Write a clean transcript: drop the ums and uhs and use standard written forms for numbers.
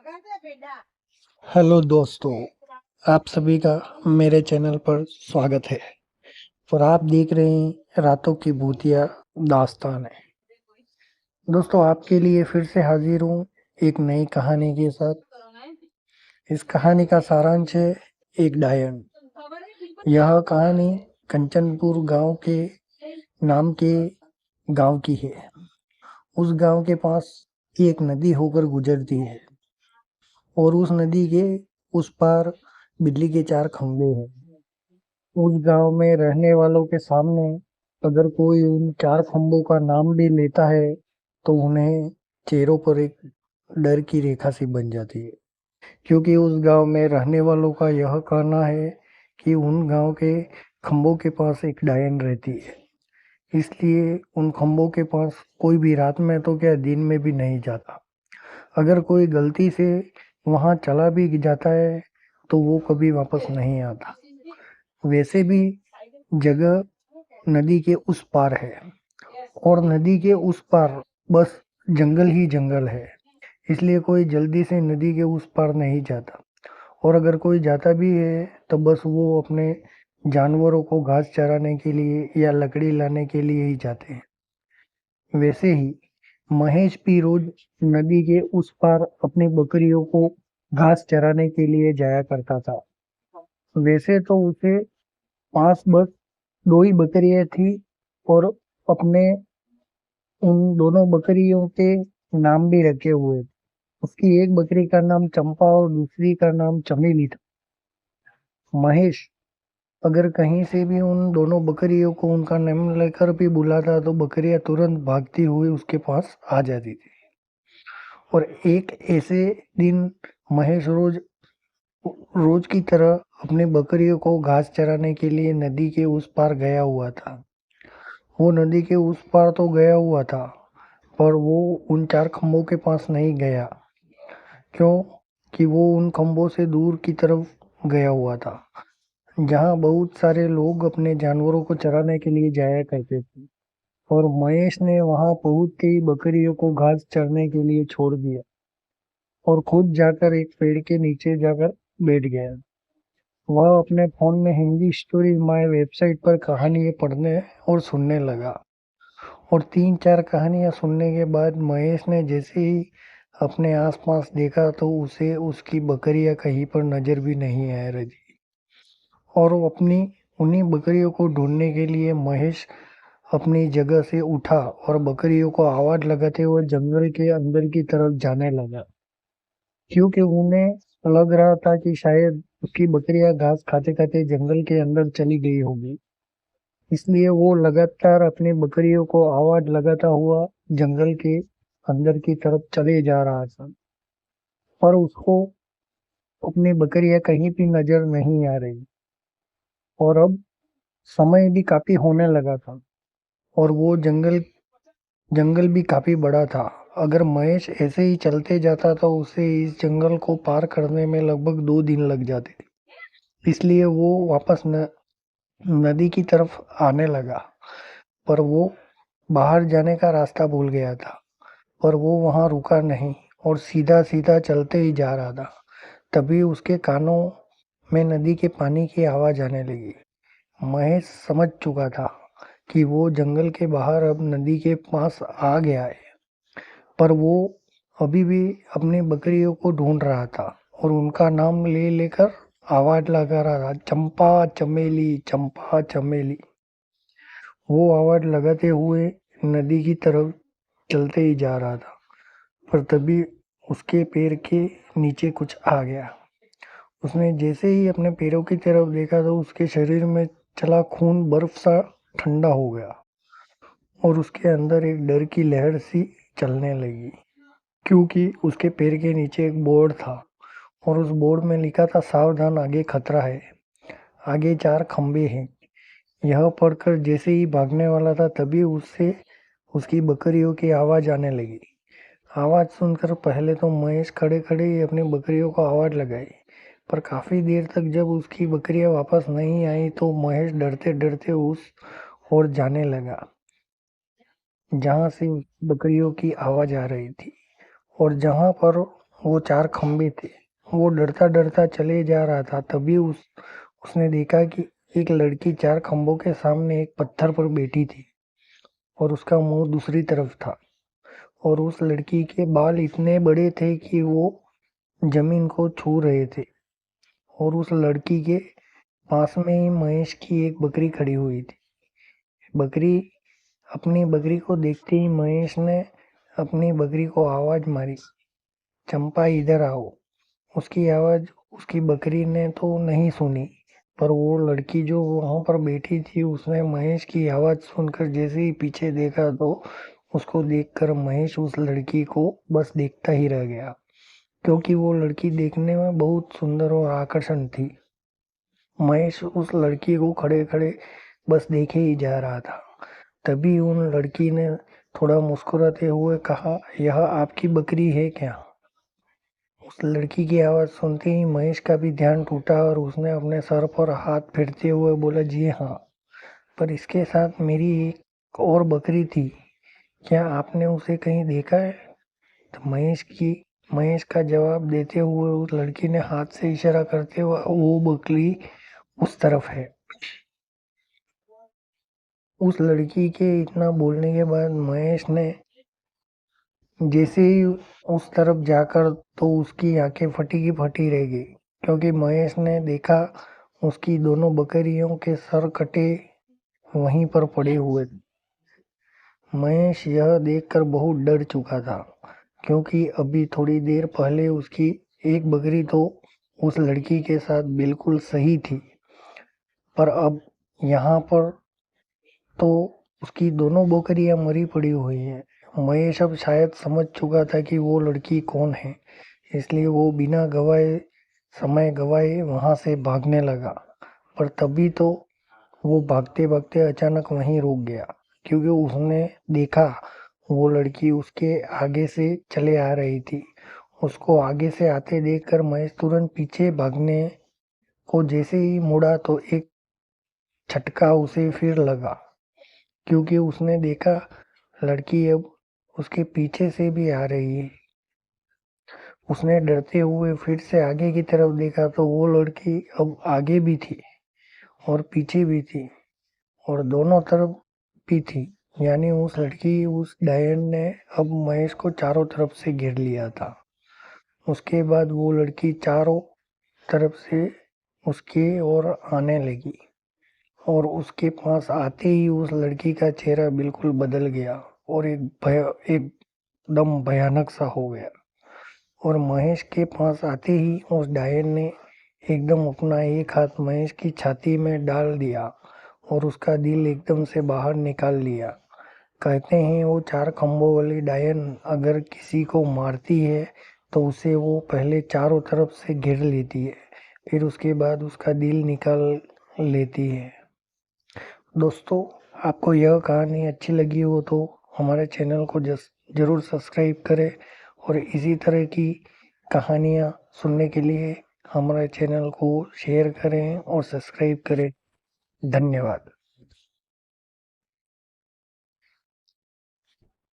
Hello दोस्तों, आप सभी का मेरे चैनल पर स्वागत है। और आप देख रहे हैं रातों की भूतिया दास्तान है। दोस्तों, आपके लिए फिर से हाजिर हूँ एक नई कहानी के साथ। इस कहानी का सारांश है एक डायन। यह कहानी कंचनपुर गांव के नाम के गांव की है। उस गांव के पास एक नदी होकर गुजरती है और उस नदी के उस पार बिजली के 4 खंभे हैं। उस गांव में रहने वालों के सामने अगर कोई उन 4 खंभों का नाम भी लेता है तो उन्हें चेहरों पर एक डर की रेखा सी बन जाती है, क्योंकि उस गांव में रहने वालों का यह कहना है कि उन गांव के खंभों के पास एक डायन रहती है। इसलिए उन खंभों के पास कोई भी रात में तो क्या दिन में भी नहीं जाता। अगर कोई गलती से वहां चला भी जाता है तो वो कभी वापस नहीं आता। वैसे भी जगह नदी के उस पार है और नदी के उस पार बस जंगल ही जंगल है। इसलिए कोई जल्दी से नदी के उस पार नहीं जाता, और अगर कोई जाता भी है तो बस वो अपने जानवरों को घास चराने के लिए या लकड़ी लाने के लिए ही जाते हैं। वैसे ही महेश भी रोज नदी के उस पार अपनी बकरियों को घास चराने के लिए जाया करता था। वैसे तो उसे पास बस 2 ही बकरियां थी, और अपने उन दोनों बकरियों के नाम भी रखे हुए थे। उसकी एक बकरी का नाम चंपा और दूसरी का नाम चमेली था। महेश अगर कहीं से भी उन दोनों बकरियों को उनका नाम लेकर भी बुलाता तो बकरियां तुरंत भागती हुई उसके पास आ जाती थी। और एक ऐसे दिन महेश रोज रोज की तरह अपनी बकरियों को घास चराने के लिए नदी के उस पार गया हुआ था। वो नदी के उस पार तो गया हुआ था, पर वो उन 4 खंभों के पास नहीं गया। क्यों? कि वो उन खंभों से दूर की तरफ गया हुआ था, जहाँ बहुत सारे लोग अपने जानवरों को चराने के लिए जाया करते थे। और महेश ने वहां पहुंचते ही बकरियों को घास चरने के लिए छोड़ दिया और खुद जाकर एक पेड़ के नीचे जाकर बैठ गया। वह अपने फोन में हिंदी स्टोरी माय वेबसाइट पर कहानियां पढ़ने और सुनने लगा। और 3-4 कहानियां सुनने के बाद महेश ने जैसे ही अपने आसपास देखा तो उसे उसकी बकरियां कहीं पर नजर भी नहीं आ रही थी। और वो अपनी उन्हीं बकरियों को ढूंढने के लिए महेश अपनी जगह से उठा और बकरियों को आवाज लगाते हुए जंगल के अंदर की तरफ जाने लगा, क्योंकि उन्हें लग रहा था कि शायद उसकी बकरियां घास खाते खाते जंगल के अंदर चली गई होगी। इसलिए वो लगातार अपनी बकरियों को आवाज लगाता हुआ जंगल के अंदर की तरफ चले जा रहा था। पर उसको अपनी बकरियां कहीं भी नजर नहीं आ रही। और अब समय भी काफी होने लगा था, और वो जंगल जंगल भी काफी बड़ा था। अगर महेश ऐसे ही चलते जाता तो उसे इस जंगल को पार करने में लगभग 2 दिन लग जाते। इसलिए वो वापस नदी की तरफ आने लगा, पर वो बाहर जाने का रास्ता भूल गया था। पर वो वहां रुका नहीं और सीधा सीधा चलते ही जा रहा था। तभी उसके कानों में नदी के पानी की आवाज आने लगी। महेश समझ चुका था कि वो जंगल के बाहर अब नदी के पास आ गया है। पर वो अभी भी अपनी बकरियों को ढूंढ रहा था और उनका नाम ले लेकर आवाज लगा रहा था, चंपा चमेली, चंपा चमेली। वो आवाज लगाते हुए नदी की तरफ चलते ही जा रहा था, पर तभी उसके पैर के नीचे कुछ आ गया। उसने जैसे ही अपने पैरों की तरफ देखा तो उसके शरीर में चला खून बर्फ सा ठंडा हो गया, और उसके अंदर एक डर की लहर सी चलने लगी, क्योंकि उसके पैर के नीचे एक बोर्ड था और उस बोर्ड में लिखा था, सावधान आगे खतरा है, आगे 4 खंबे हैं। यह पढ़कर जैसे ही भागने वाला था तभी उससे उसकी बकरियों की आवाज आने लगी। आवाज सुनकर पहले तो महेश खड़े खड़े ही अपनी बकरियों को आवाज लगाई, पर काफी देर तक जब उसकी बकरियां वापस नहीं आई तो महेश डरते डरते उस ओर जाने लगा जहां से बकरियों की आवाज आ रही थी। और जहां पर वो 4 खंभे थे। वो डरता-डरता चले जा रहा था, तभी उसने देखा कि एक लड़की 4 खंभों के सामने एक पत्थर पर बैठी थी और उसका मुँह दूसरी तरफ था और उस लड़की के बाल इतने बड़े थे कि वो ज़मीन को छू रहे थे और उस लड़की के पास में ही महेश की एक बकरी खड़ी हुई थी। बकरी अपनी बकरी को देखते ही महेश ने अपनी बकरी को आवाज़ मारी, चंपा इधर आओ। उसकी आवाज़ उसकी बकरी ने तो नहीं सुनी, पर वो लड़की जो वहाँ पर बैठी थी उसने महेश की आवाज़ सुनकर जैसे ही पीछे देखा तो उसको देखकर महेश उस लड़की को बस देखता ही रह गया, क्योंकि वो लड़की देखने में बहुत सुंदर और आकर्षण थी। महेश उस लड़की को खड़े-खड़े बस देखे ही जा रहा था। तभी उन लड़की ने थोड़ा मुस्कुराते हुए कहा, यह आपकी बकरी है क्या? उस लड़की की आवाज़ सुनते ही महेश का भी ध्यान टूटा और उसने अपने सर पर हाथ फेरते हुए बोला, जी हाँ, पर इसके साथ मेरी एक और बकरी थी, क्या आपने उसे कहीं देखा है? तो महेश का जवाब देते हुए उस लड़की ने हाथ से इशारा करते हुए, वो बकरी उस तरफ है। उस लड़की के इतना बोलने के बाद महेश ने जैसे ही उस तरफ जाकर तो उसकी आंखें फटी की फटी रह गई, क्योंकि महेश ने देखा उसकी दोनों बकरियों के सर कटे वहीं पर पड़े हुए। महेश यह देखकर बहुत डर चुका था, क्योंकि अभी थोड़ी देर पहले उसकी एक बकरी तो उस लड़की के साथ बिल्कुल सही थी, पर अब यहाँ पर तो उसकी दोनों बकरियां मरी पड़ी हुई हैं। महेश अब शायद समझ चुका था कि वो लड़की कौन है, इसलिए वो बिना समय गवाए वहां से भागने लगा। पर तभी तो वो भागते-भागते अचानक वहीं रुक गया, क्योंकि उसने देखा वो लड़की उसके आगे से चले आ रही थी। उसको आगे से आते देखकर महेश तुरंत पीछे भागने को जैसे ही मुड़ा तो एक झटका उसे फिर लगा, क्योंकि उसने देखा लड़की अब उसके पीछे से भी आ रही है। उसने डरते हुए फिर से आगे की तरफ देखा तो वो लड़की अब आगे भी थी और पीछे भी थी और दोनों तरफ भी थी। यानी उस डायन ने अब महेश को चारों तरफ से घेर लिया था। उसके बाद वो लड़की चारों तरफ से उसके ओर आने लगी और उसके पास आते ही उस लड़की का चेहरा बिल्कुल बदल गया और एकदम भयानक सा हो गया। और महेश के पास आते ही उस डायन ने एकदम अपना एक हाथ महेश की छाती में डाल दिया और उसका दिल एकदम से बाहर निकाल लिया। कहते हैं वो 4 खंभों वाली डायन अगर किसी को मारती है तो उसे वो पहले चारों तरफ से घेर लेती है, फिर उसके बाद उसका दिल निकाल लेती है। दोस्तों, आपको यह कहानी अच्छी लगी हो तो हमारे चैनल को ज़रूर सब्सक्राइब करें और इसी तरह की कहानियाँ सुनने के लिए हमारे चैनल को शेयर करें और सब्सक्राइब करें। धन्यवाद।